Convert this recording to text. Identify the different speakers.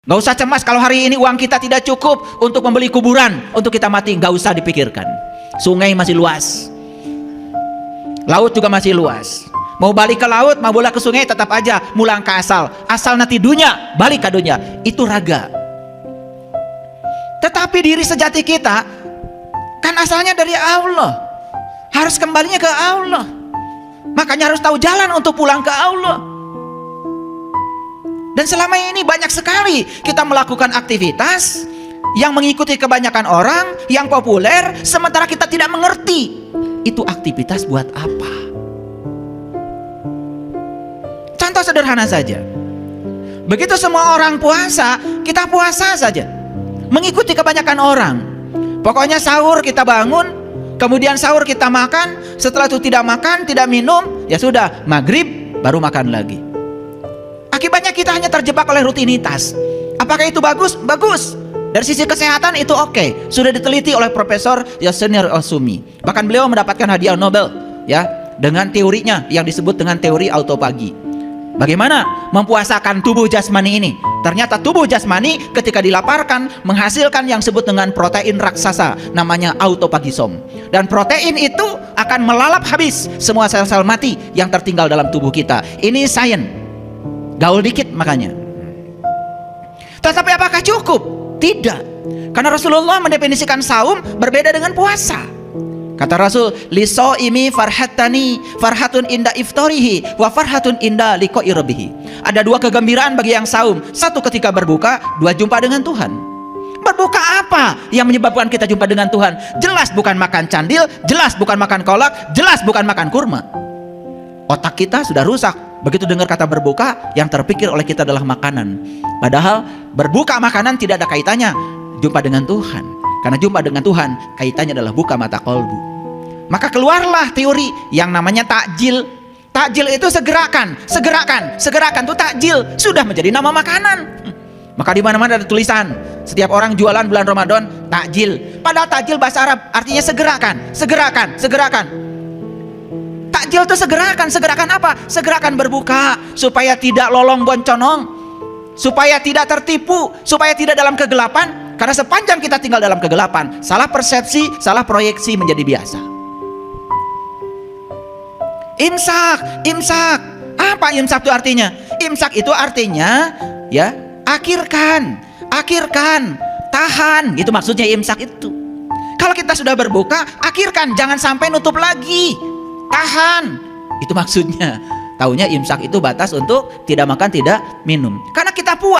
Speaker 1: Gak usah cemas kalau hari ini uang kita tidak cukup untuk membeli kuburan, untuk kita mati. Gak usah dipikirkan. Sungai masih luas, laut juga masih luas. Mau balik ke laut, mau bola ke sungai, tetap aja mulang ke asal. Asal nanti dunia, balik ke dunia. Itu raga. Tetapi diri sejati kita kan asalnya dari Allah, harus kembalinya ke Allah. Makanya harus tahu jalan untuk pulang ke Allah. Dan selama ini banyak sekali kita melakukan aktivitas yang mengikuti kebanyakan orang, yang populer, sementara kita tidak mengerti itu aktivitas buat apa. Contoh sederhana saja, begitu semua orang puasa, kita puasa saja, mengikuti kebanyakan orang. Pokoknya sahur kita bangun, kemudian sahur kita makan, setelah itu tidak makan, tidak minum, ya sudah, maghrib baru makan lagi. Akibatnya kita hanya terjebak oleh rutinitas. Apakah itu bagus? Bagus. Dari sisi kesehatan itu oke. Sudah diteliti oleh Profesor Yasenir Osumi. Bahkan beliau mendapatkan hadiah Nobel ya, dengan teorinya yang disebut dengan teori autopagi. Bagaimana mempuasakan tubuh jasmani ini? Ternyata tubuh jasmani ketika dilaparkan menghasilkan yang disebut dengan protein raksasa, namanya autopagisom. Dan protein itu akan melalap habis semua sel-sel mati yang tertinggal dalam tubuh kita. Ini sains. Gaul dikit makanya. Tetapi apakah cukup? Tidak. Karena Rasulullah mendefinisikan saum berbeda dengan puasa. Kata Rasul, lisoimi farhatani, farhatun inda iftarihi wa farhatun inda liqa'i rabbih. Ada dua kegembiraan bagi yang saum. Satu ketika berbuka, dua jumpa dengan Tuhan. Berbuka apa yang menyebabkan kita jumpa dengan Tuhan? Jelas bukan makan candil, jelas bukan makan kolak, jelas bukan makan kurma. Otak kita sudah rusak. Begitu dengar kata berbuka, yang terpikir oleh kita adalah makanan. Padahal berbuka makanan tidak ada kaitannya jumpa dengan Tuhan. Karena jumpa dengan Tuhan kaitannya adalah buka mata kolbu. Maka keluarlah teori yang namanya takjil. Takjil itu segerakan, segerakan, segerakan itu takjil, sudah menjadi nama makanan. Maka di mana-mana ada tulisan, setiap orang jualan bulan Ramadan takjil. Padahal takjil bahasa Arab artinya segerakan, segerakan, segerakan. Takjil itu segerakan, segerakan apa? Segerakan berbuka supaya tidak lolong bonconong, supaya tidak tertipu, supaya tidak dalam kegelapan. Karena sepanjang kita tinggal dalam kegelapan, salah persepsi, salah proyeksi menjadi biasa. Imsak, imsak. Apa imsak itu artinya? Imsak itu artinya ya, akhirkan, akhirkan, tahan. Itu maksudnya imsak itu. Kalau kita sudah berbuka, akhirkan, jangan sampai nutup lagi. Tahan, itu maksudnya. Taunya imsak itu batas untuk tidak makan, tidak minum. Karena kita puas.